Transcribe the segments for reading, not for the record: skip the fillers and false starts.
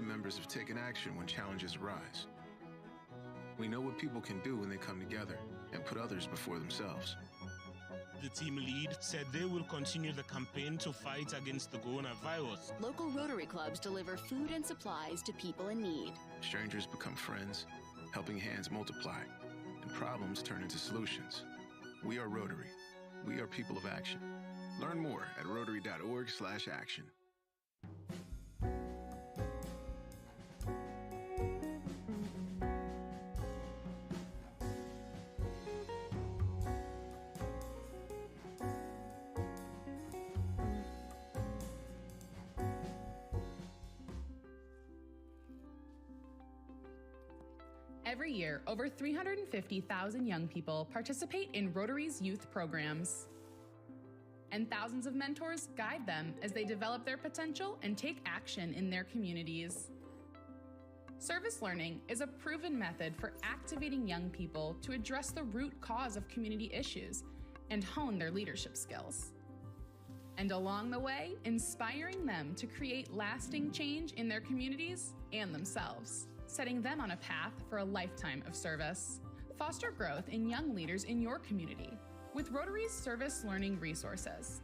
members have taken action when challenges arise. We know what people can do when they come together and put others before themselves. The team lead said they will continue the campaign to fight against the coronavirus. Local Rotary clubs deliver food and supplies to people in need. Strangers become friends, helping hands multiply, and problems turn into solutions. We are Rotary. We are people of action. Learn more at rotary.org/action. Every year, over 350,000 young people participate in Rotary's youth programs. And thousands of mentors guide them as they develop their potential and take action in their communities. Service learning is a proven method for activating young people to address the root cause of community issues and hone their leadership skills. And along the way, inspiring them to create lasting change in their communities and themselves, setting them on a path for a lifetime of service. Foster growth in young leaders in your community with Rotary's service learning resources,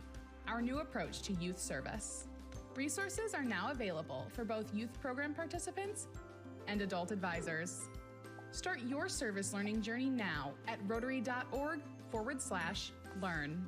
our new approach to youth service. Resources are now available for both youth program participants and adult advisors. Start your service learning journey now at rotary.org/learn.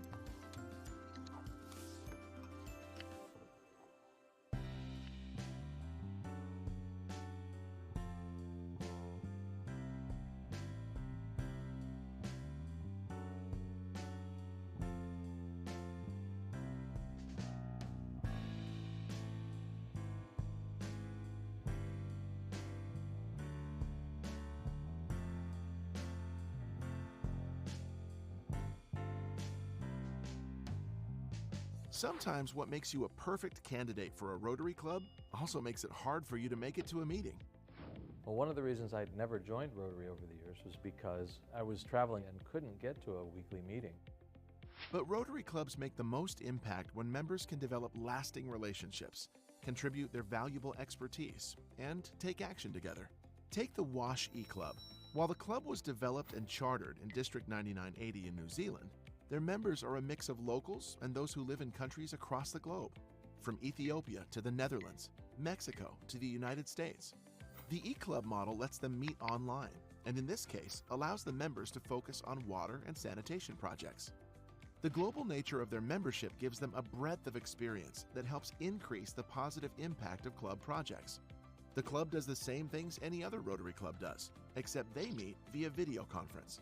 Sometimes what makes you a perfect candidate for a Rotary Club also makes it hard for you to make it to a meeting. Well, one of the reasons I'd never joined Rotary over the years was because I was traveling and couldn't get to a weekly meeting. But Rotary Clubs make the most impact when members can develop lasting relationships, contribute their valuable expertise, and take action together. Take the Wash E-Club. While the club was developed and chartered in District 9980 in New Zealand, their members are a mix of locals and those who live in countries across the globe, from Ethiopia to the Netherlands, Mexico to the United States. The E-Club model lets them meet online, and in this case, allows the members to focus on water and sanitation projects. The global nature of their membership gives them a breadth of experience that helps increase the positive impact of club projects. The club does the same things any other Rotary Club does, except they meet via video conference.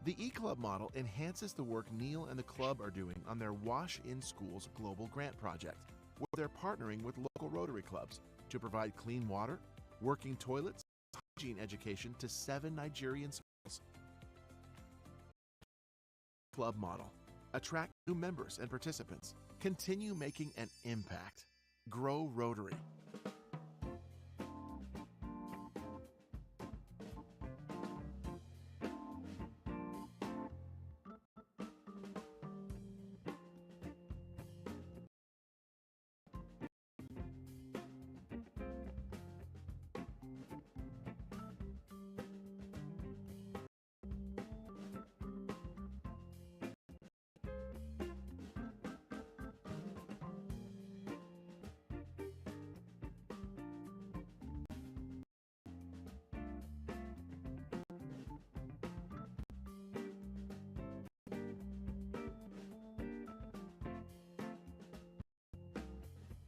The E-Club model enhances the work Neil and the club are doing on their Wash in Schools Global Grant Project, where they're partnering with local Rotary clubs to provide clean water, working toilets, and hygiene education to 7 Nigerian schools. Club model. Attract new members and participants. Continue making an impact. Grow Rotary.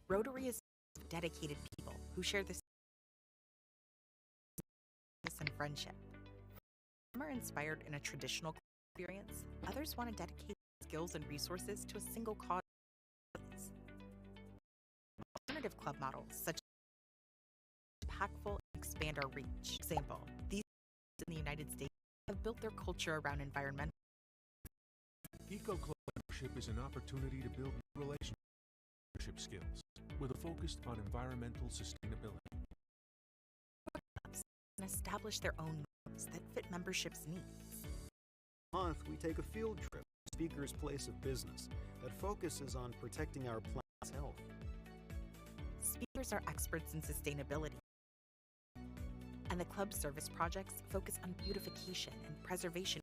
Rotary is dedicated people who share this and friendship. Some are inspired in a traditional experience, others want to dedicate skills and resources to a single cause. Alternative club models, such as impactful and expand our reach. Example, these in the United States have built their culture around environmental. Eco-Club membership is an opportunity to build relationship skills with a focus on environmental sustainability. Clubs can establish their own norms that fit membership's needs. Month, we take a field trip to Speaker's Place of Business that focuses on protecting our planet's health. Speakers are experts in sustainability, and the club's service projects focus on beautification and preservation.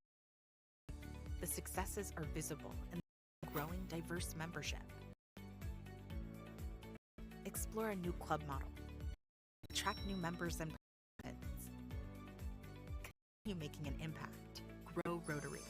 The successes are visible in the growing diverse membership. Explore a new club model. Attract new members and participants. Continue making an impact. Grow Rotary.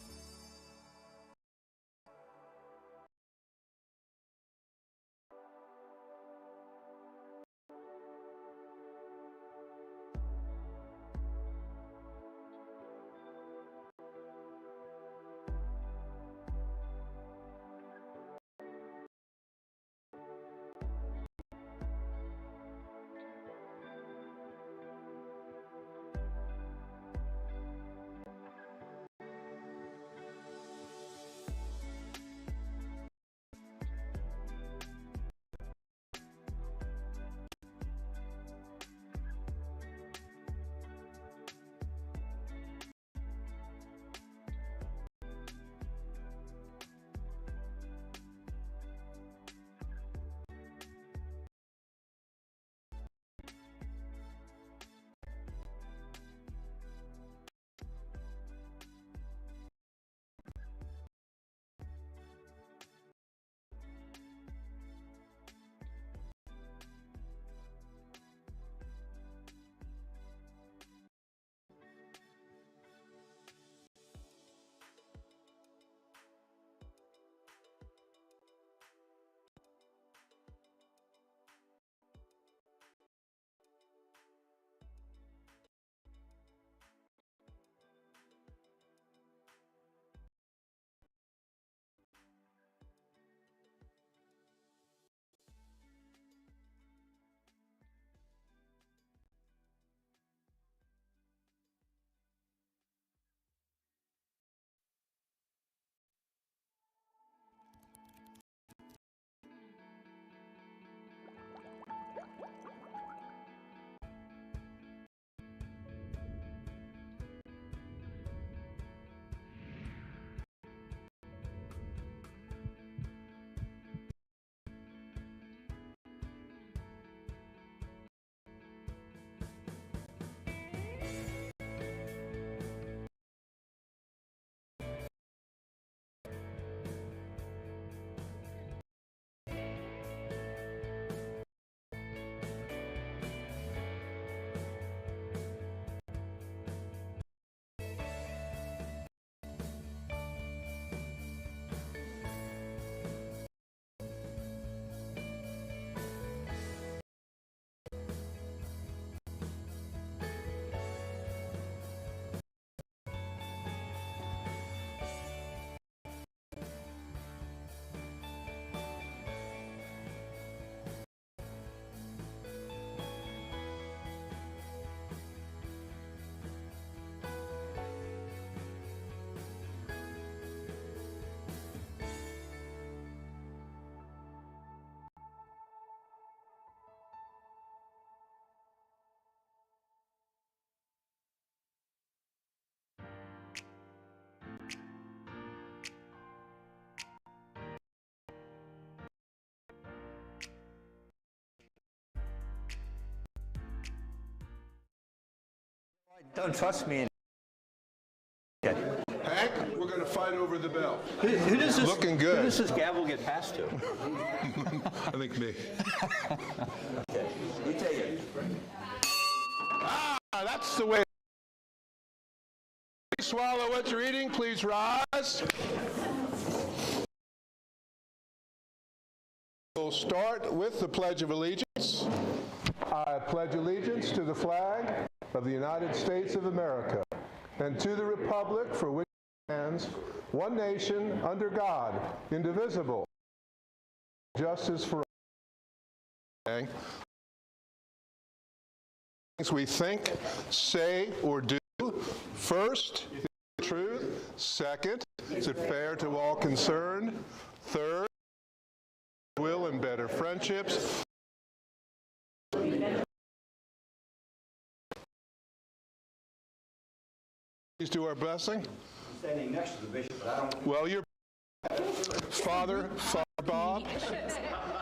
Don't trust me. Hank, we're going to fight over the belt. Who does this, Looking good. Who does this gavel get passed to? I think me. Okay, you take it. Ah, that's the way. Please swallow what you're eating. Please rise. We'll start with the Pledge of Allegiance. I pledge allegiance to the flag of the United States of America and to the republic for which it stands, one nation, under God, indivisible, justice for all. Things we think, say, or do. First, is it truth? Second, is it fair to all concerned? Third, will and better friendships. Please do our blessing. I'm standing next to the bishop, but I don't. Well, your Father Bob.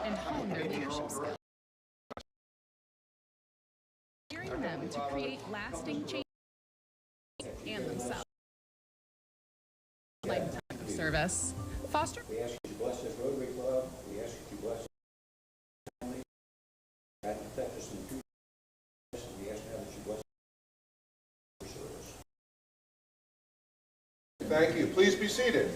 And hone their leadership skills. During empowering them to create lasting change and themselves. Lifetime of service. Foster. We ask you to bless this Rotary Club. We ask you to bless this family. God protect us in the future. And we ask now that you bless your service. Thank you. Please be seated.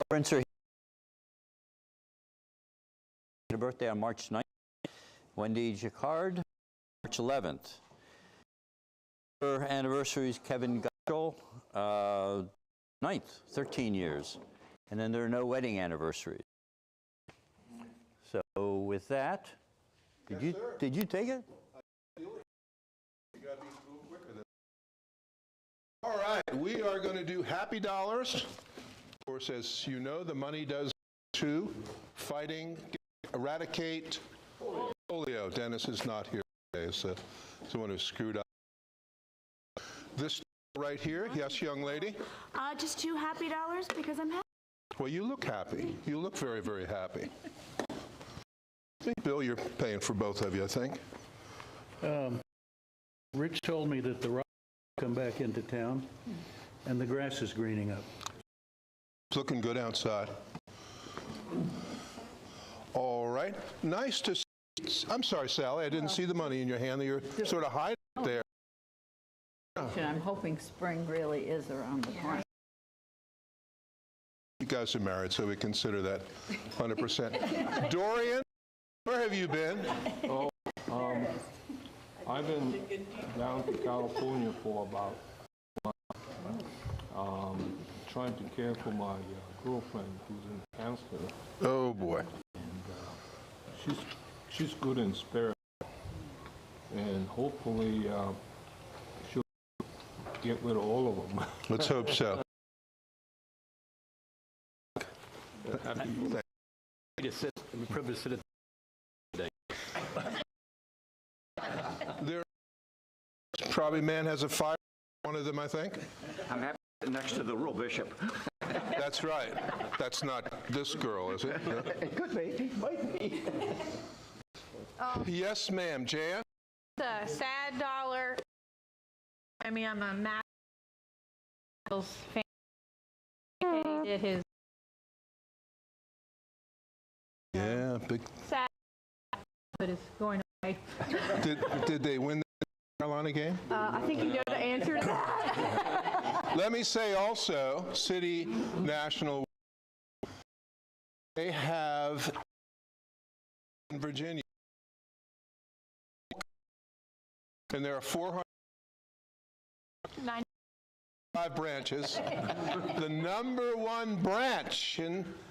Prince a birthday on March 9th. Wendy Jacquard, March 11th. Her anniversaries, Kevin Gutschel, 9th, 13 years. And then there are no wedding anniversaries. So with that, did you take it? All right, we are going to do happy dollars. Of course, as you know, the money does to eradicate polio. Dennis is not here today. It's someone who screwed up. This right here, yes, young lady? Just 2 happy dollars because I'm happy. Well, you look happy. You look very, very happy. I think, Bill, you're paying for both of you, I think. Rich told me that the rock will come back into town and the grass is greening up. It's looking good outside. All right. Nice to see. I'm sorry, Sally, I didn't see the money in your hand. You're sort of hiding there. I'm hoping spring really is around the corner. You guys are married, so we consider that 100%. Dorian, where have you been? Oh, I've been down to California for about a month, trying to care for my girlfriend who's in cancer. Oh boy. And she's good in spirit, and hopefully she'll get rid of all of them. Let's hope so. I'm privileged to sit today. There, probably man has a fire. One of them, I think. I'm happy next to the rural bishop. That's right. That's not this girl, is it? No? It could be. It might be. Yes, ma'am. Jan? The sad dollar. I mean, I'm a Matt's fan. He did his. Yeah, big. Sad, but it's going away. Did they win the Carolina game? I think you know the answer to that. Let me say also, City National, they have in Virginia, and there are 495 branches. The #1 branch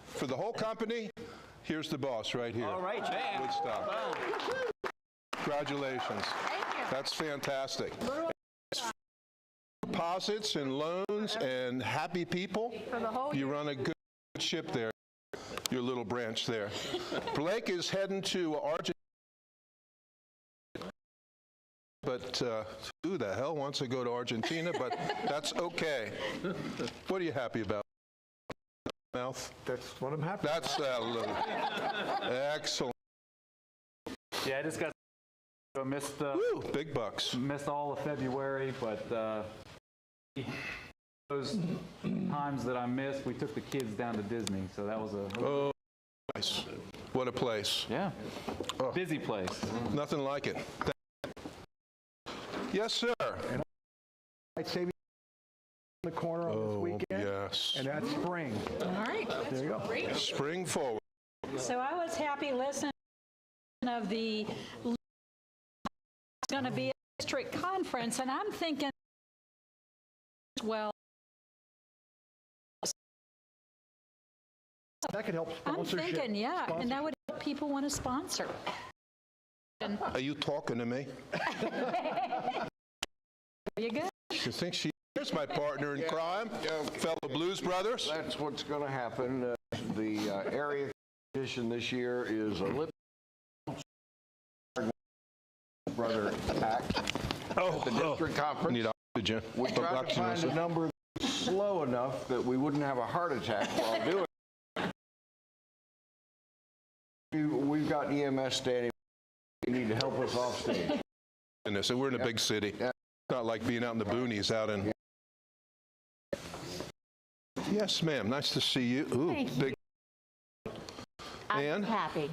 for the whole company, here's the boss right here. All right, man. Woodstock. Wow. Congratulations. Thank you. That's fantastic. Deposits and loans and happy people. For the whole You run a good ship there, your little branch there. Blake is heading to Argentina. But who the hell wants to go to Argentina? But that's okay. What are you happy about? Mouth? That's what I'm happy about. That's excellent. Yeah, I just got missed. Big bucks. Missed all of February, but those times that I missed, we took the kids down to Disney, so that was a nice. What a place. Yeah. Busy place. Nothing like it. Yes, sir. And I'd say in the corner on this weekend. Yes. And that's spring. All right. There you go. Great. Spring forward. So I was happy listening of the going to be a district conference, and I'm thinking, well, that could help sponsorship. I'm thinking, yeah, and that would help people want to sponsor. Are you talking to me? You good? You think here's my partner in crime, fellow Blues Brothers? That's what's going to happen. The area competition this year is a little brother act. The district conference. Jim. We tried to find a number that's slow enough that we wouldn't have a heart attack while doing it. We've got EMS standing. You need to help us off stage. And so we're in a big city. Yeah. It's not like being out in the boonies out in. Yes, ma'am. Nice to see you. Ooh, Thank big. I'm happy.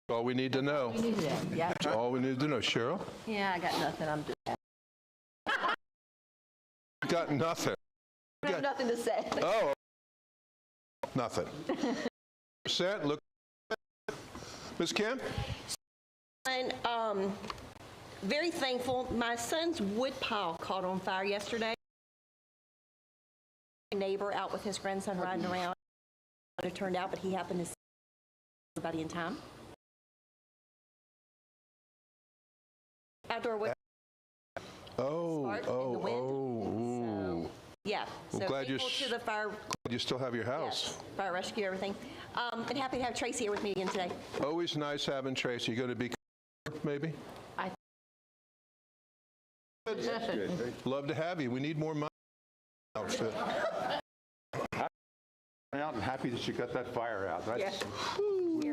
All we need to know. We need that, yeah. That's all we need to know, Cheryl. Yeah, I got nothing. I'm just happy. Got nothing. I have nothing to say. Oh, nothing. Percent. Look, Ms. Kim. And very thankful. My son's wood pile caught on fire yesterday. A neighbor out with his grandson riding around. It turned out, but he happened to see everybody in time. Outdoor wood. Oh. Yeah. Well, so glad thankful to the fire. Glad you still have your house. Yes, fire rescue, everything. And happy to have Tracy here with me again today. Always nice having Tracy. You going to be maybe? Love to have you. We need more money. Outfit. Out and happy that you got that fire out. That's,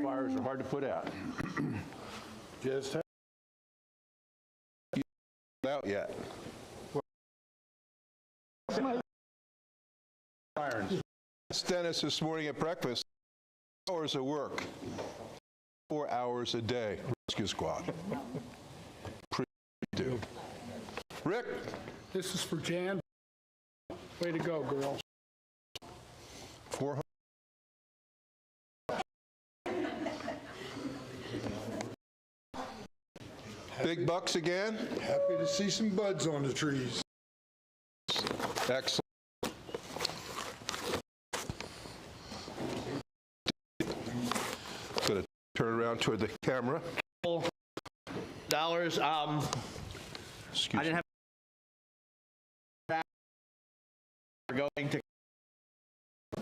fires are hard to put out. Just out yet. Irons. Dennis this morning at breakfast. Hours of work. 4 hours a day. Rescue squad. Do. Rick. This is for Jan. Way to go, girl. 400. Big bucks again. Happy to see some buds on the trees. Excellent. Going to turn around toward the camera. Dollars. Excuse I didn't have. We're going to.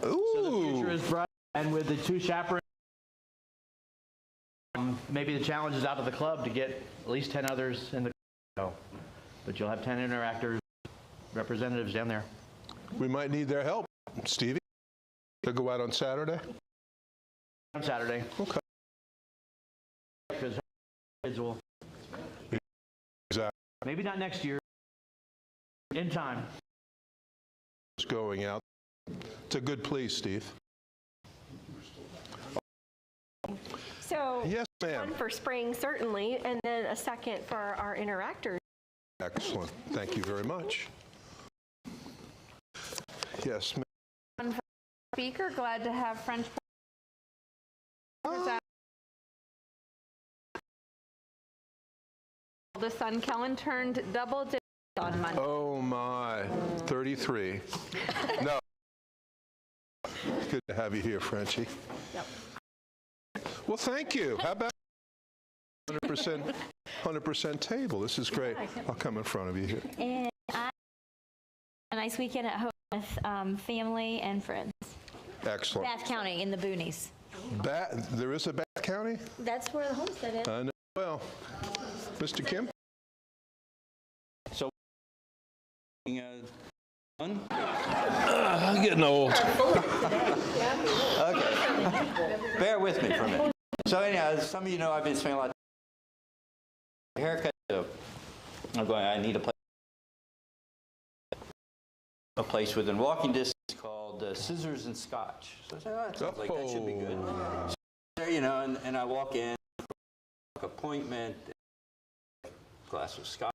Ooh. So the future is bright, and with the 2 chaperones, maybe the challenge is out of the club to get at least 10 others in the club. But you'll have 10 interactors, representatives down there. We might need their help, Stevie. They'll go out on Saturday. On Saturday. Okay. Because kids will. Exactly. Maybe not next year. In time. It's going out. It's a good plea, Steve. So, yes, ma'am. one for spring, certainly, and then a second for our interactors. Excellent. Thank you very much. Yes, ma'am. One for speaker, glad to have French. The son Kellen turned double digits on Monday. Oh my, 33. No. Good to have you here, Frenchie. Yep. Well, thank you. How about 100% table? This is great. I'll come in front of you here. And I had a nice weekend at home with family and friends. Excellent. Bath County in the boonies. There is a Bath County? That's where the homestead is. I know. Well, Mr. Kim? So, I'm getting old. Okay. Bear with me for a minute. So anyhow, as some of you know, I've been spending a lot of time. Haircut. I need a place within walking distance called Scissors and Scotch. So I said, oh, that sounds like that should be good. So there, and I walk in, appointment, glass of scotch.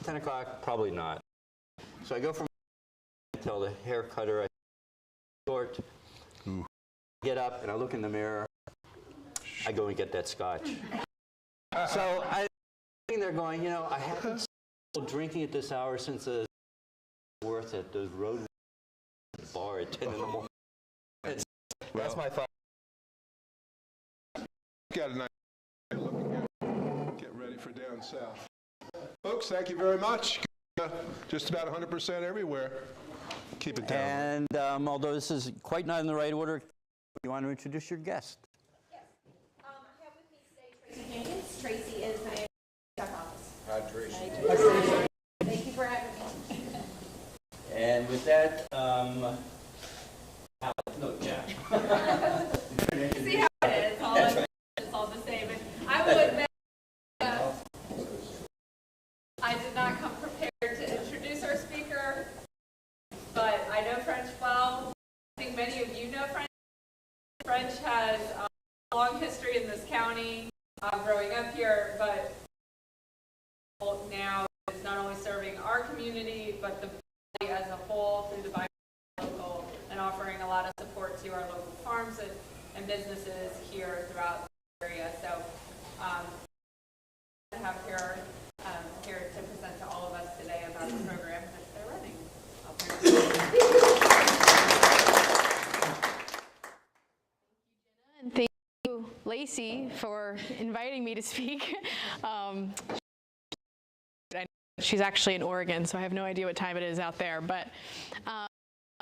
10 o'clock, probably not. So I go from tell the hair cutter I short. Ooh. Get up and I look in the mirror. I go and get that scotch. So I'm sitting there going, I haven't been drinking at this hour since the worth at the road bar at 10 in the morning. That's my thought. Got a nice get ready for down south. Folks, thank you very much. Just about 100% everywhere. Keep it down. And although this is quite not in the right order, you want to introduce your guest? Yes. I have with me today Tracy Hankins. Tracy is my office. Hi, Tracy. Thank you And with that, no, Jack. See how it is. It's all the same. And I will admit, I did not come prepared to introduce our speaker, but I know French well. I think many of you know French. French has a long history in this county, growing up here, but now is not only serving our community, but the valley as a whole through the local and offering a lot of support to our local farms and businesses here throughout the area. So I have here to present to all of us today about the program that they're running. I'll turn it over. And thank you, Lacey, for inviting me to speak. She's actually in Oregon, so I have no idea what time it is out there. But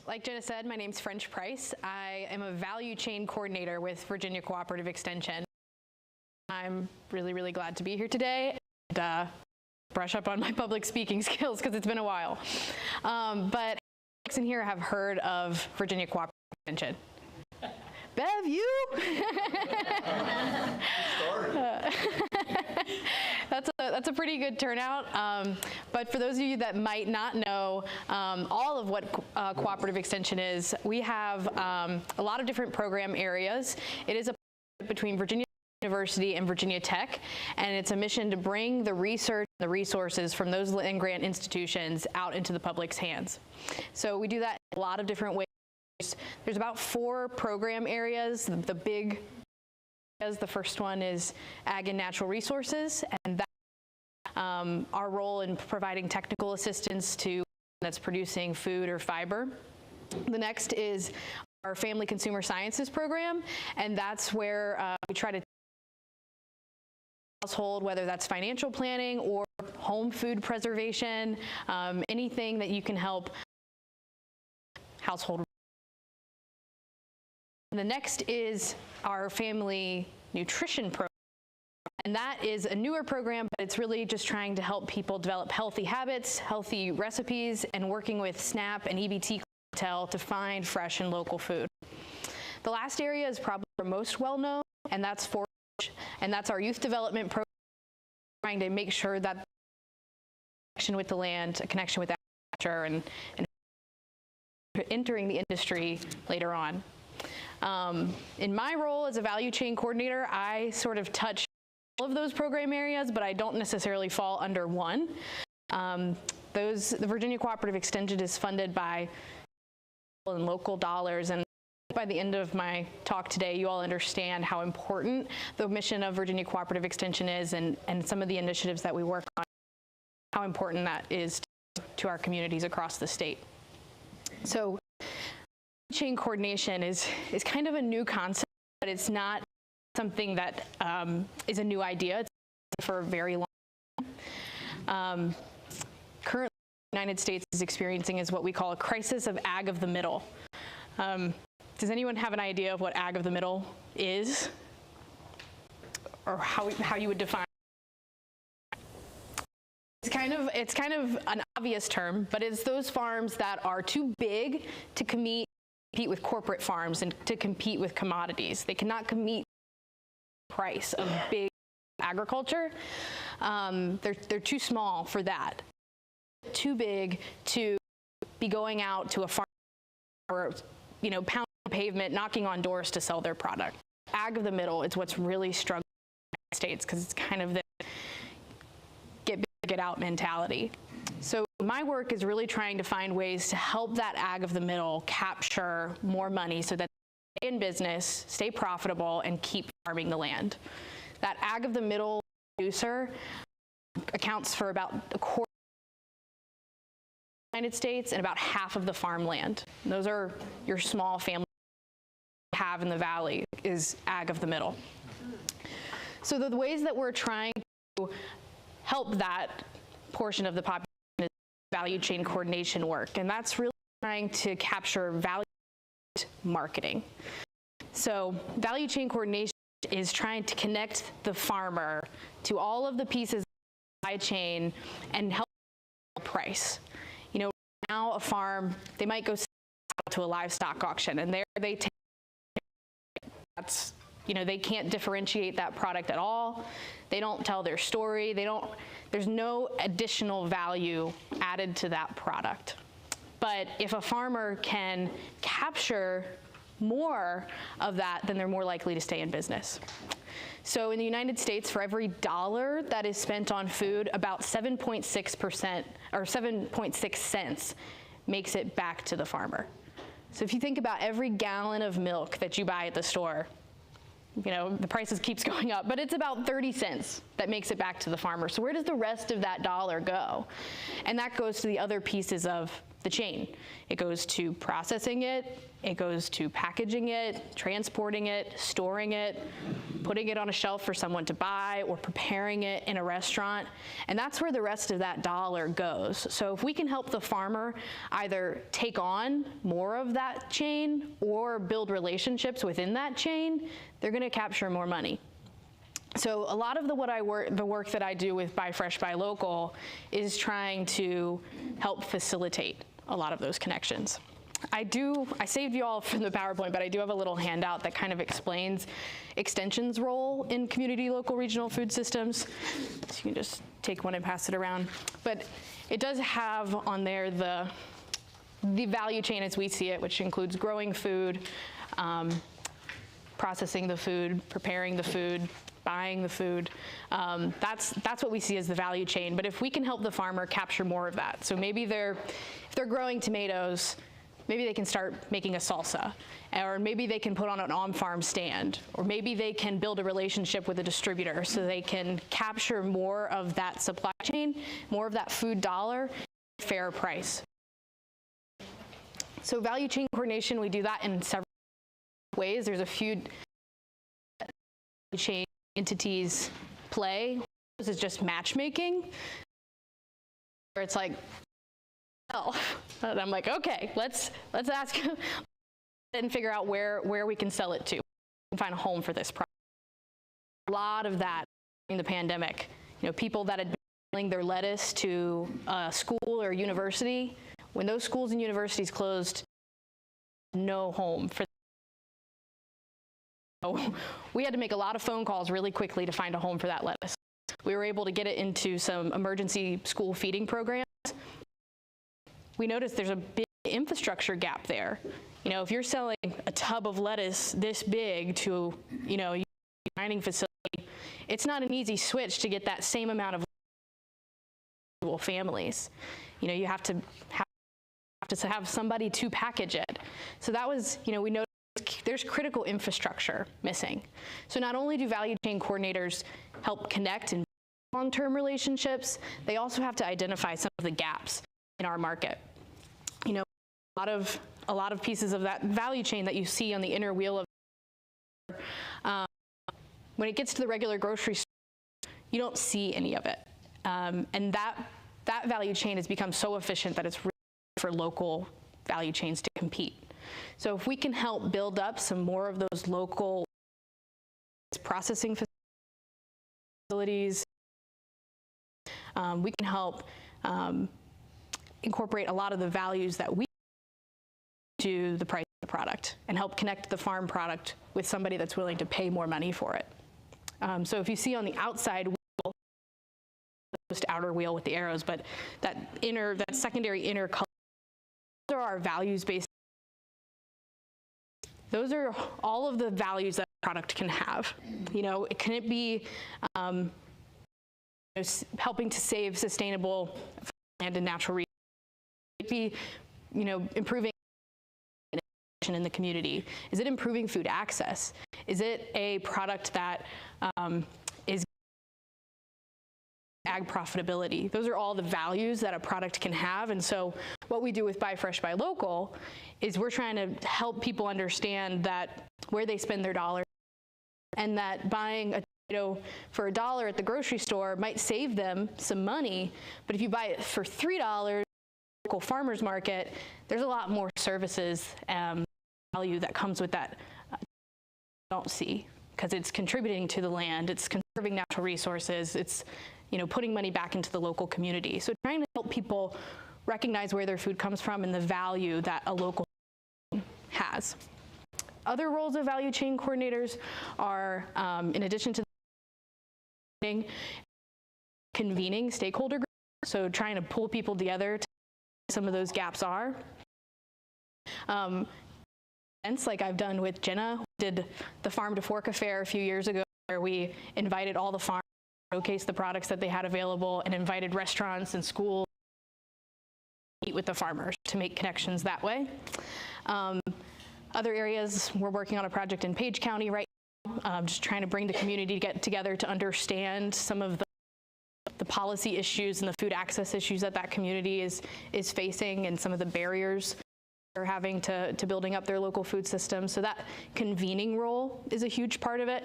like Jenna said, my name's French Price. I am a value chain coordinator with Virginia Cooperative Extension. I'm really, really glad to be here today and brush up on my public speaking skills because it's been a while. But folks in here have heard of Virginia Cooperative Extension. Bev, you? That's a pretty good turnout. But for those of you that might not know all of what Cooperative Extension is, we have a lot of different program areas. It is a partnership between Virginia University and Virginia Tech, and it's a mission to bring the research and the resources from those land grant institutions out into the public's hands. So we do that in a lot of different ways. There's about 4 program areas. The big areas, the first one is Ag and Natural Resources, and that our role in providing technical assistance to that's producing food or fiber. The next is our Family Consumer Sciences program, and that's where we try to household, whether that's financial planning or home food preservation, anything that you can help household. The next is our Family Nutrition program, and that is a newer program, but it's really just trying to help people develop healthy habits, healthy recipes, and working with SNAP and EBT clientele to find fresh and local food. The last area is probably our most well-known, and that's forage, and that's our youth development program, trying to make sure that connection with the land, a connection with agriculture, and entering the industry later on. In my role as a value chain coordinator, I sort of touch all of those program areas, but I don't necessarily fall under one. The Virginia Cooperative Extension is funded by local dollars, and by the end of my talk today, you all understand how important the mission of Virginia Cooperative Extension is, and some of the initiatives that we work on, how important that is to our communities across the state. So chain coordination is kind of a new concept, but it's not something that is a new idea. It's for a very long time. Currently, the United States is experiencing is what we call a crisis of ag of the middle. Does anyone have an idea of what ag of the middle is, or how you would define it? It's kind of an obvious term, but it's those farms that are too big to compete with corporate farms and to compete with commodities. They cannot compete the price of big agriculture. They're too small for that. Too big to be going out to a farm or pounding the pavement, knocking on doors to sell their product. Ag of the middle is what's really struggling in the United States because it's kind of the get big, get out mentality. So my work is really trying to find ways to help that ag of the middle capture more money so that they stay in business, stay profitable, and keep farming the land. That ag of the middle producer accounts for about a quarter of the United States and about half of the farmland. And those are your small families you have in the valley is ag of the middle. So the ways that we're trying to help that portion of the population is value chain coordination work, and that's really trying to capture value marketing. So value chain coordination is trying to connect the farmer to all of the pieces of the supply chain and help price. now a farm, they might go to a livestock auction, and there they take, that's, you know, they can't differentiate that product at all. They don't tell their story. There's no additional value added to that product. But if a farmer can capture more of that, then they're more likely to stay in business. So in the United States, for every dollar that is spent on food, about 7.6% or 7.6 cents makes it back to the farmer. So if you think about every gallon of milk that you buy at the store, you know, the prices keeps going up, but it's about 30 cents that makes it back to the farmer. So where does the rest of that dollar go? And that goes to the other pieces of the chain. It goes to processing it, it goes to packaging it, transporting it, storing it, putting it on a shelf for someone to buy, or preparing it in a restaurant. And that's where the rest of that dollar goes. So if we can help the farmer either take on more of that chain or build relationships within that chain, they're gonna capture more money. So a lot of the work that I do with Buy Fresh, Buy Local is trying to help facilitate a lot of those connections. I saved you all from the PowerPoint, but I do have a little handout that kind of explains Extension's role in community, local, regional food systems. So you can just take one and pass it around. But it does have on there the value chain as we see it, which includes growing food, processing the food, preparing the food, buying the food. That's what we see as the value chain. But if we can help the farmer capture more of that, so maybe if they're growing tomatoes, maybe they can start making a salsa, or maybe they can put on an on-farm stand, or maybe they can build a relationship with a distributor so they can capture more of that supply chain, more of that food dollar, at a fair price. So value chain coordination, we do that in several ways. There's a few value chain entities play. This is just matchmaking, where it's like, oh, and I'm like, okay, let's ask and figure out where we can sell it to and find a home for this product. A lot of that during the pandemic, you know, people that had been selling their lettuce to a school or university, when those schools and universities closed, no home for them. So we had to make a lot of phone calls really quickly to find a home for that lettuce. We were able to get it into some emergency school feeding programs. We noticed there's a big infrastructure gap there. You know, if you're selling a tub of lettuce this big to, you know, a mining facility, it's not an easy switch to get that same amount of families. You know, you have to have somebody to package it. So that was, you know, we noticed there's critical infrastructure missing. So not only do value chain coordinators help connect and long-term relationships, they also have to identify some of the gaps in our market. You know, a lot of pieces of that value chain that you see on the inner wheel of when it gets to the regular grocery store, you don't see any of it. And that value chain has become so efficient that it's really for local value chains to compete. So if we can help build up some more of those local processing facilities, we can help incorporate a lot of the values that we to the price of the product and help connect the farm product with somebody that's willing to pay more money for it. So if you see on the outside wheel, just outer wheel with the arrows, but that secondary inner color, those are our values-based. Those are all of the values that a product can have. You know, can it be helping to save sustainable land and natural resources? It be, you know, improving in the community? Is it improving food access? Is it a product that is ag profitability? Those are all the values that a product can have. And so what we do with Buy Fresh, Buy Local is we're trying to help people understand that where they spend their dollars, and that buying a tomato for $1 at the grocery store might save them some money, but if you buy it for $3 local farmers market, there's a lot more services value that comes with that don't see, because it's contributing to the land, it's conserving natural resources, it's, you know, putting money back into the local community. So trying to help people recognize where their food comes from and the value that a local has. Other roles of value chain coordinators are, in addition to convening stakeholder groups, so trying to pull people together to some of those gaps are. Events like I've done with Jenna, we did the Farm to Fork Affair a few years ago, where we invited all the farms to showcase the products that they had available and invited restaurants and schools to meet with the farmers to make connections that way. Other areas, we're working on a project in Page County right now, just trying to bring the community together to understand some of the policy issues and the food access issues that community is facing, and some of the barriers they're having to building up their local food system. So that convening role is a huge part of it.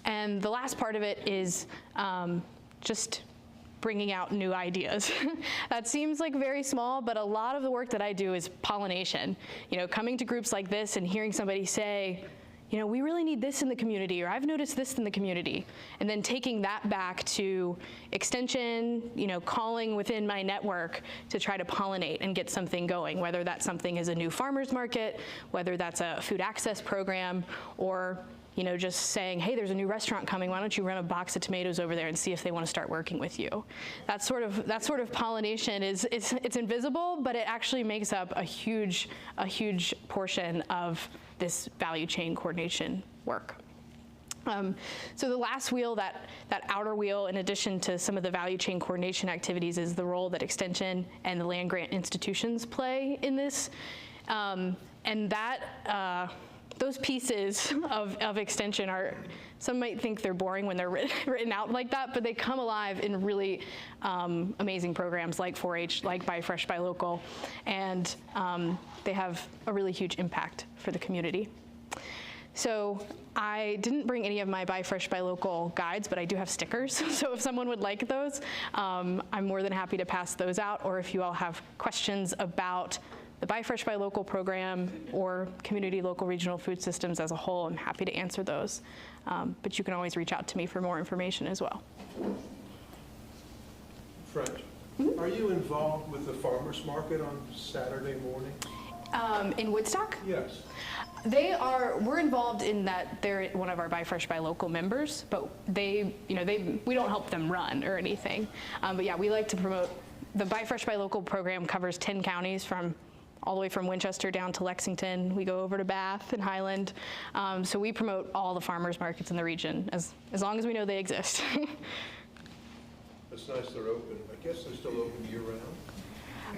And the last part of it is just bringing out new ideas. That seems like very small, but a lot of the work that I do is pollination. You know, coming to groups like this and hearing somebody say, you know, we really need this in the community, or I've noticed this in the community. And then taking that back to extension, you know, calling within my network to try to pollinate and get something going, whether that something is a new farmer's market, whether that's a food access program, or, you know, just saying, hey, there's a new restaurant coming, why don't you run a box of tomatoes over there and see if they want to start working with you. That sort of pollination it's invisible, but it actually makes up a huge portion of this value chain coordination work. So the last wheel, that outer wheel, in addition to some of the value chain coordination activities, is the role that extension and the land grant institutions play in this. And that those pieces of extension are, some might think they're boring when they're written out like that, but they come alive in really amazing programs like 4-H, like Buy Fresh, Buy Local, and they have a really huge impact for the community. So I didn't bring any of my Buy Fresh, Buy Local guides, but I do have stickers. So if someone would like those, I'm more than happy to pass those out, or if you all have questions about the Buy Fresh, Buy Local program or community local regional food systems as a whole, I'm happy to answer those. But you can always reach out to me for more information as well. French, are you involved with the farmers market on Saturday morning? In Woodstock? Yes. We're involved in that. They're one of our Buy Fresh, Buy Local members, but we don't help them run or anything. But yeah, we like to promote, the Buy Fresh, Buy Local program covers 10 counties all the way from Winchester down to Lexington. We go over to Bath and Highland. So we promote all the farmers markets in the region, as long as we know they exist. It's nice they're open. I guess they're still open year-round?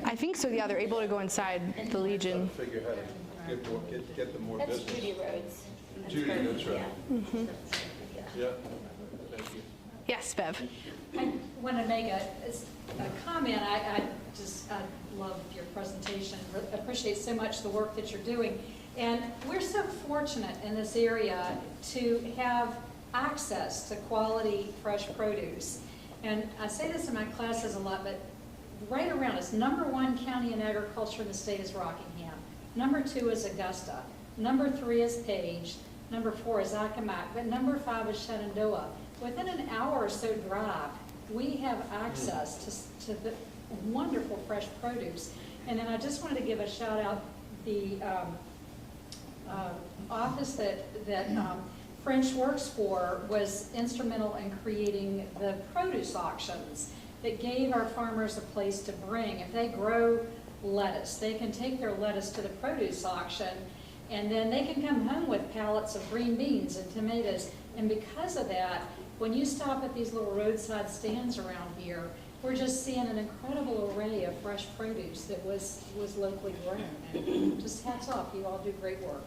I think so, yeah. They're able to go inside the Legion. Trying to figure how to get them more That's business. Judy Rhodes. Judy, that's right. Yeah. Mm-hmm. Yeah, thank you. Yes, Bev. I want to make a comment. I love your presentation. Appreciate so much the work that you're doing. And we're so fortunate in this area to have access to quality fresh produce. And I say this in my classes a lot, but right around us, #1 county in agriculture in the state is Rockingham. #2 is Augusta. #3 is Page. #4 is Accomack. But #5 is Shenandoah. Within an hour or so drive, we have access to the wonderful fresh produce. And then I just wanted to give a shout out, the office that French works for was instrumental in creating the produce auctions that gave our farmers a place to bring. If they grow lettuce, they can take their lettuce to the produce auction, and then they can come home with pallets of green beans and tomatoes. And because of that, when you stop at these little roadside stands around here, we're just seeing an incredible array of fresh produce that was locally grown. And just hats off, you all do great work.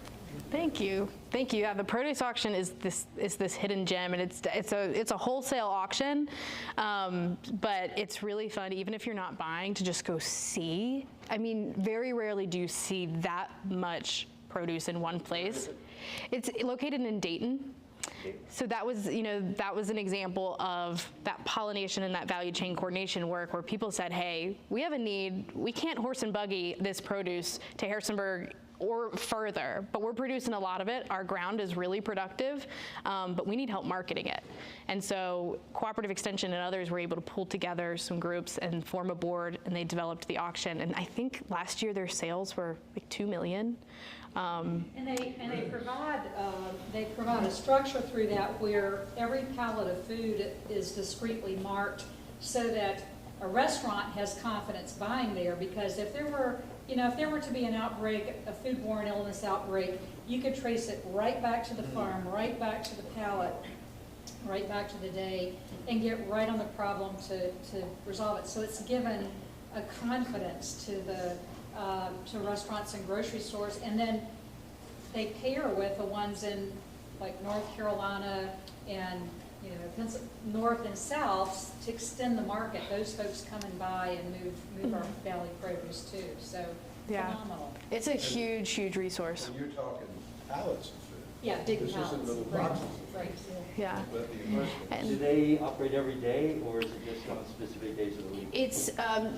Thank you. Thank you. Yeah, the produce auction is this hidden gem, and it's a wholesale auction, but it's really fun, even if you're not buying, to just go see. I mean, very rarely do you see that much produce in one place. It's located in Dayton. So that was an example of that pollination and that value chain coordination work, where people said, hey, we have a need. We can't horse and buggy this produce to Harrisonburg or further, but we're producing a lot of it. Our ground is really productive, but we need help marketing it. And so Cooperative Extension and others were able to pull together some groups and form a board, and they developed the auction. And I think last year their sales were like 2 million. And they provide a structure through that where every pallet of food is discreetly marked so that a restaurant has confidence buying there, because if there were to be an outbreak, a foodborne illness outbreak, you could trace it right back to the farm, right back to the pallet, right back to the day, and get right on the problem to resolve it. So it's given a confidence to restaurants and grocery stores, and then they pair with the ones in like North Carolina and North and South to extend the market. Those folks come and buy and move our valley produce too. So phenomenal. It's a huge resource. And you're talking pallets of food. Yeah, big this pallets. This isn't little Right. boxes. Right. Yeah. Do they operate every day, or is it just on specific days of the week? It's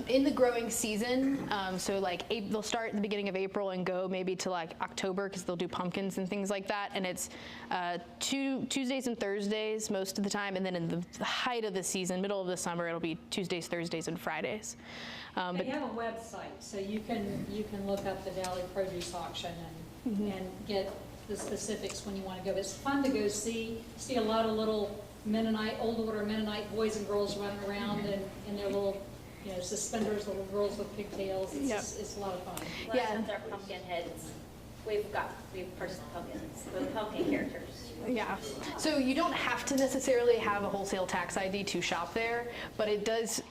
in the growing season, so like they'll start at the beginning of April and go maybe to like October, because they'll do pumpkins and things like that. And it's Tuesdays and Thursdays most of the time, and then in the height of the season, middle of the summer, it'll be Tuesdays, Thursdays, and Fridays. They have a website, so you can look up the Valley Produce Auction and get the specifics when you want to go. It's fun to go see a lot of little old order Mennonite boys and girls running around in their little suspenders, little girls with pigtails. It's a lot of fun. Yeah, our pumpkin heads. We've purchased pumpkins, the pumpkin characters. Yeah, so you don't have to necessarily have a wholesale tax ID to shop there, but it does,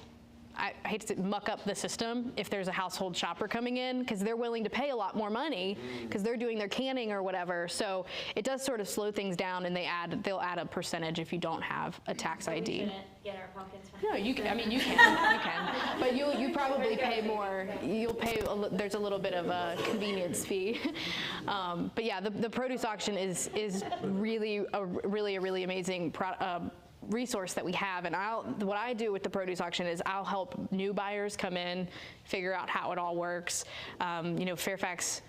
I hate to say, muck up the system if there's a household shopper coming in, because they're willing to pay a lot more money because they're doing their canning or whatever. So it does sort of slow things down, and they'll add a percentage if you don't have a tax ID. We shouldn't get our pumpkins from No, you can. I mean, you can, but you probably pay more. You'll pay. There's a little bit of a convenience fee, but yeah, the produce auction is really a really amazing resource that we have. And what I do with the produce auction is I'll help new buyers come in, figure out how it all works. Fairfax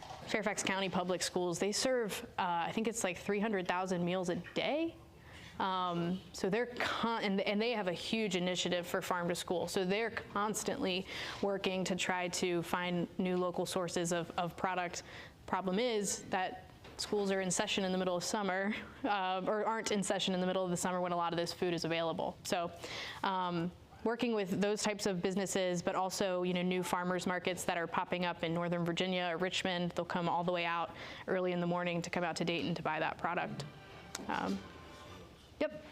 County Public Schools, they serve, I think it's like 300,000 meals a day. So they're and they have a huge initiative for farm to school. So they're constantly working to try to find new local sources of product. Problem is that schools are in session in the middle of summer, or aren't in session in the middle of the summer when a lot of this food is available. So working with those types of businesses, but also new farmers markets that are popping up in Northern Virginia or Richmond. They'll come all the way out early in the morning to come out to Dayton to buy that product. Yep.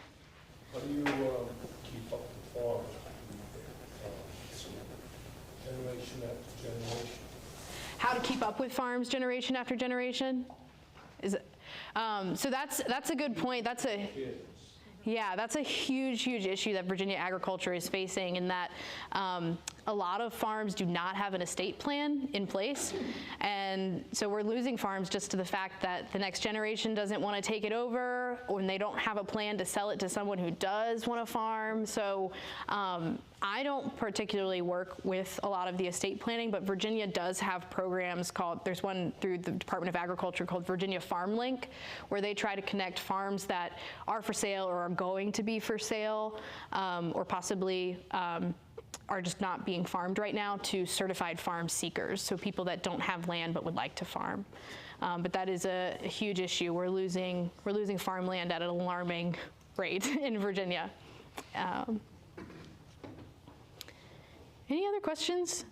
How do you keep up the farm? Generation after generation? How to keep up with farms generation after generation? So that's a good point. That's a huge issue that Virginia agriculture is facing, in that a lot of farms do not have an estate plan in place. And so we're losing farms just to the fact that the next generation doesn't want to take it over, or they don't have a plan to sell it to someone who does want to farm. So I don't particularly work with a lot of the estate planning, but Virginia does have programs there's one through the Department of Agriculture called Virginia Farm Link, where they try to connect farms that are for sale or are going to be for sale, or possibly are just not being farmed right now, to certified farm seekers, so people that don't have land but would like to farm. But that is a huge issue. We're losing farmland at an alarming rate in Virginia. Any other questions?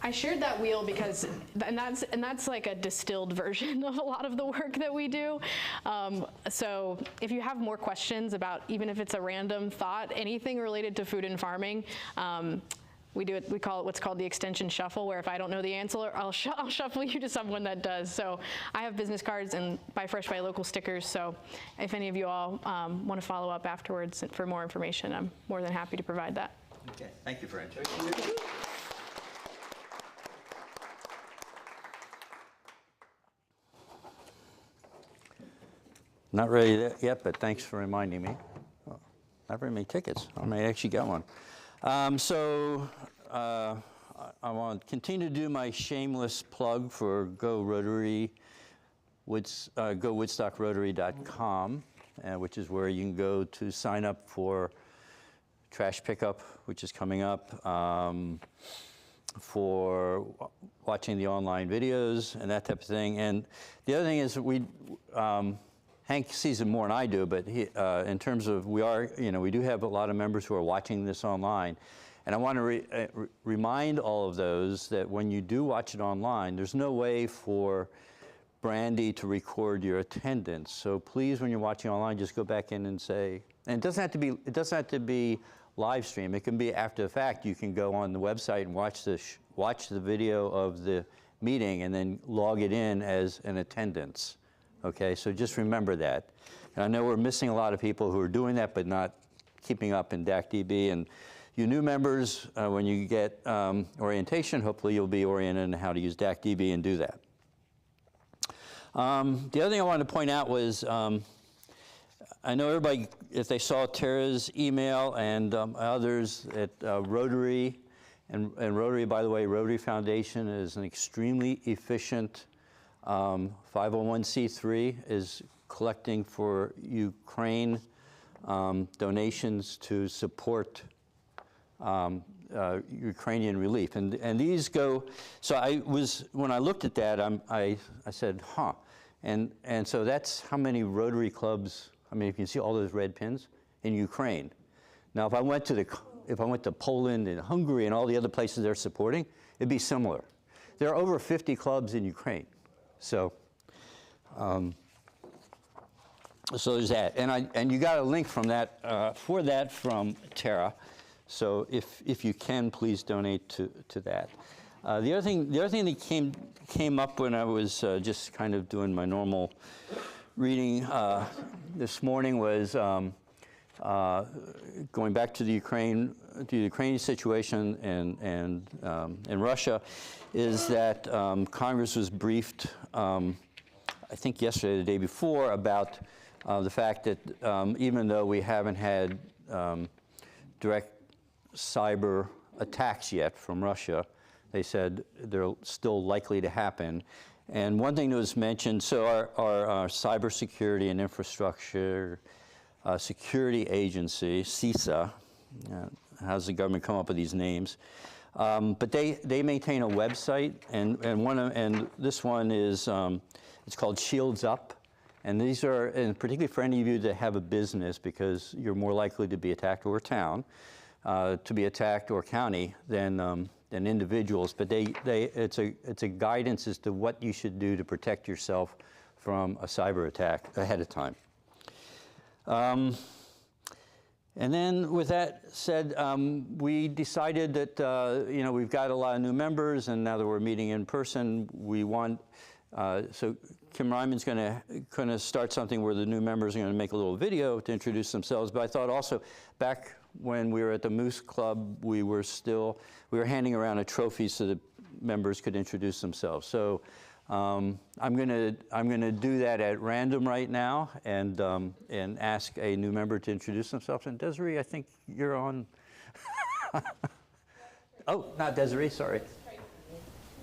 I shared that wheel because, and that's like a distilled version of a lot of the work that we do. So if you have more questions about, even if it's a random thought, anything related to food and farming, we call it what's called the extension shuffle, where if I don't know the answer, I'll shuffle you to someone that does. So I have business cards and Buy Fresh, Buy Local stickers. So if any of you all want to follow up afterwards for more information, I'm more than happy to provide that. Okay, thank you for answering. Not ready yet, but thanks for reminding me. Oh, not very many tickets. I may actually get one. On want to continue to do my shameless plug for Go Rotary, GoWoodstockRotary.com, which is where you can go to sign up for trash pickup, which is coming up, for watching the online videos and that type of thing. And the other thing is Hank sees it more than I do, but in terms of we do have a lot of members who are watching this online. And I want to remind all of those that when you do watch it online, there's no way for Brandy to record your attendance. So please, when you're watching online, just go back in and say, and it doesn't have to be live stream. It can be after the fact. You can go on the website and watch the video of the meeting and then log it in as an attendance. Okay, so just remember that. And I know we're missing a lot of people who are doing that but not keeping up in DACDB. And you new members, when you get orientation, hopefully you'll be oriented in how to use DACDB and do that. The other thing I wanted to point out was, I know everybody, if they saw Tara's email and others at Rotary, and Rotary, by the way, Rotary Foundation is an extremely efficient 501c3, is collecting for Ukraine donations to support Ukrainian relief. And these go, so when I looked at that, I said, huh. And so that's how many Rotary clubs, I mean, you can see all those red pins in Ukraine. Now, if I went to Poland and Hungary and all the other places they're supporting, it'd be similar. There are over 50 clubs in Ukraine. So, so there's that. And you got a link from that, from Tara. So if you can, please donate to that. The other thing that came up when I was just kind of doing my normal reading this morning was going back to the Ukrainian situation and Russia, is that Congress was briefed, I think yesterday or the day before, about the fact that even though we haven't had direct cyber attacks yet from Russia, they said they're still likely to happen. And one thing that was mentioned, so our Cybersecurity and Infrastructure Security Agency, CISA, how's the government come up with these names? But they maintain a website, and this one is, it's called Shields Up. And these are, and particularly for any of you that have a business, because you're more likely to be attacked, or a town, to be attacked, or county, than individuals. But it's a guidance as to what you should do to protect yourself from a cyber attack ahead of time. And then with that said, we decided that, we've got a lot of new members, and now that we're meeting in person, we want, so Kim Ryman's going to start something where the new members are going to make a little video to introduce themselves. But I thought also, back when we were at the Moose Club, we were handing around a trophy so that members could introduce themselves. So I'm gonna do that at random right now, and ask a new member to introduce themselves. And Desiree, I think you're on. Oh, not Desiree, sorry.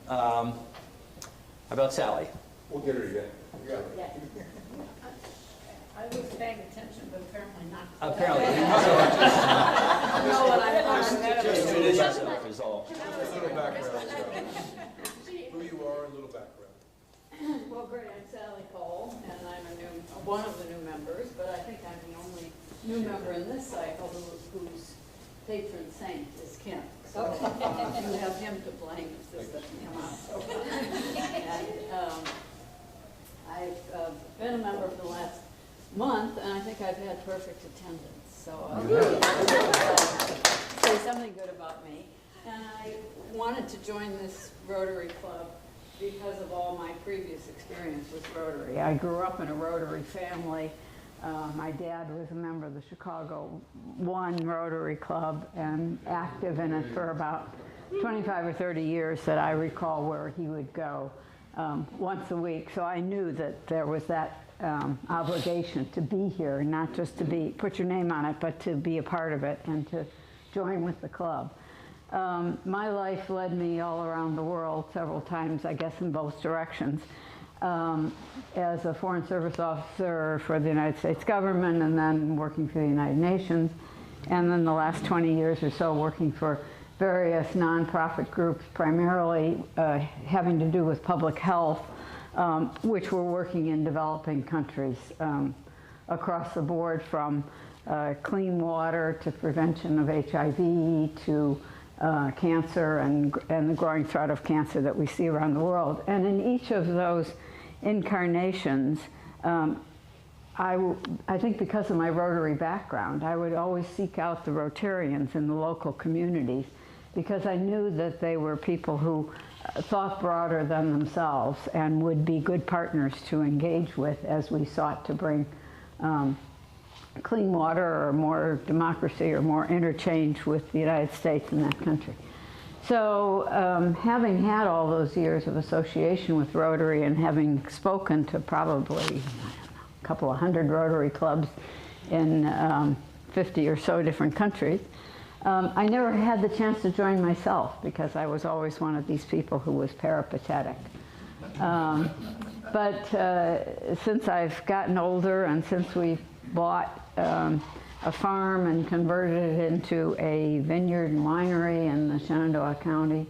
How about Sally? We'll get her again. Yeah. I was paying attention, but apparently not. Apparently. Just introduce yourself is all. A little background. Who you are, a little background. Well, great. I'm Sally Cole, and I'm one of the new members, but I think I'm the only new member in this cycle whose patron saint is Kim. So you have him to blame if this doesn't come out. And I've been a member for the last month, and I think I've had perfect attendance. So I'll say something good about me. And I wanted to join this Rotary Club because of all my previous experience with Rotary. I grew up in a Rotary family. My dad was a member of the Chicago One Rotary Club and active in it for about 25 or 30 years that I recall, where he would go once a week. So I knew that there was that obligation to be here, not just to put your name on it, but to be a part of it and to join with the club. my life led me all around the world several times, I guess in both directions. As a Foreign Service officer for the United States government, and then working for the United Nations, and then the last 20 years or so working for various nonprofit groups, primarily having to do with public health, which were working in developing countries across the board, from clean water to prevention of HIV to cancer and the growing threat of cancer that we see around the world. And in each of those incarnations, I think because of my Rotary background, I would always seek out the Rotarians in the local communities, because I knew that they were people who thought broader than themselves and would be good partners to engage with as we sought to bring clean water or more democracy or more interchange with the United States in that country. So having had all those years of association with Rotary and having spoken to probably a couple of hundred Rotary clubs in 50 or so different countries, I never had the chance to join myself because I was always one of these people who was peripatetic. But since I've gotten older and since we've bought a farm and converted it into a vineyard and winery in the Shenandoah County,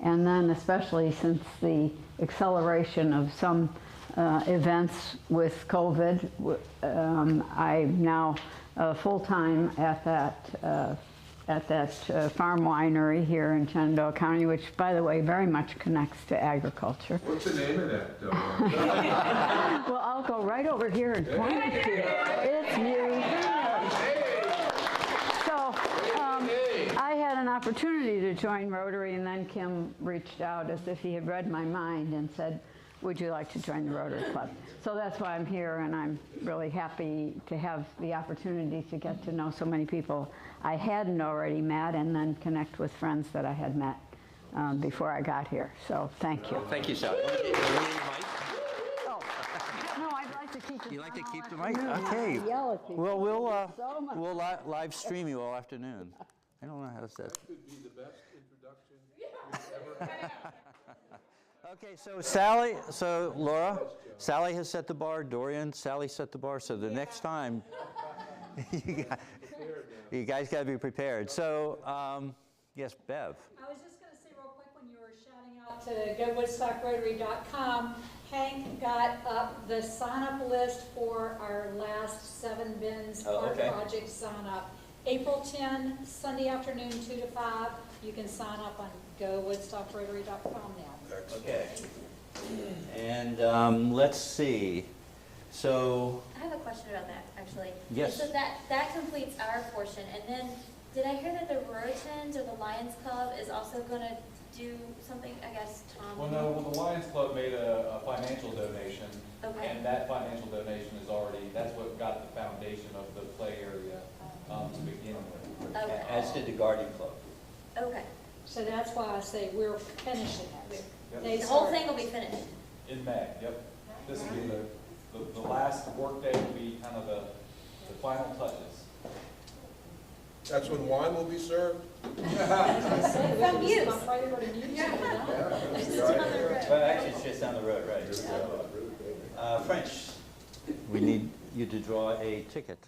and then especially since the acceleration of some events with COVID, I'm now full-time at that farm winery here in Shenandoah County, which, by the way, very much connects to agriculture. What's the name of that? Well, I'll go right over here and point it to you. It's Muse. So I had an opportunity to join Rotary, and then Kim reached out as if he had read my mind and said, would you like to join the Rotary Club? So that's why I'm here, and I'm really happy to have the opportunity to get to know so many people I hadn't already met, and then connect with friends that I had met before I got here. So thank you. Thank you, Sally. Oh, no, I'd like to keep it. You like to keep the mic? Okay. Yell at people. Well, So much. we'll live stream you all afternoon. I don't know how to say it. That could be the best introduction we've ever had. Okay, so Laura, Sally has set the bar, Dorian, Sally set the bar, so the next time, you guys got to be prepared. So, yes, Bev. I was just going to say real quick, when you were shouting out to GoWoodstockRotary.com, Hank got up the sign-up list for our last 7 bins park project sign-up. April 10, Sunday afternoon, 2 to 5. You can sign up on GoWoodstockRotary.com now. Okay. And let's see. So. I have a question about that, actually. Yes. So that completes our portion, and then did I hear that the Rotans or the Lions Club is also going to do something? I guess Tom. Well, no. Well, the Lions Club made a financial donation, Okay. and that financial donation is that's what got the foundation of the play area to begin with. Okay. As did the Guardian Club. Okay. So that's why I say we're finishing it. Yep. The whole thing will be finished. In May, yep. This will be the last workday will be kind of the final touches. That's when wine will be served? From you. Well, actually, it's just down the road, right? French, we need you to draw a ticket.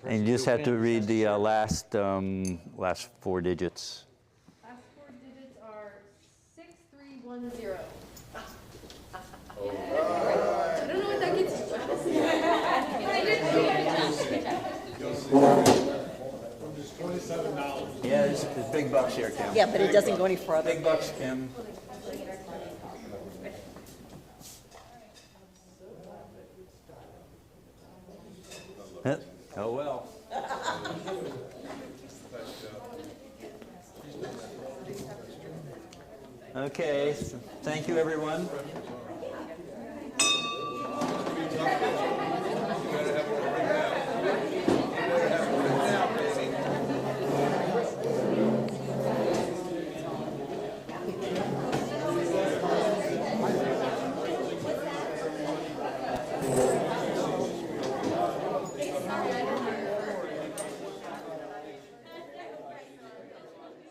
And you just have to read the last 4 digits. Last 4 digits are 6310. I don't know what that gets $27. Yeah, there's big bucks here, Kim. Yeah, but it doesn't go any further. Big bucks, Kim. Oh, well. Okay, thank you, everyone.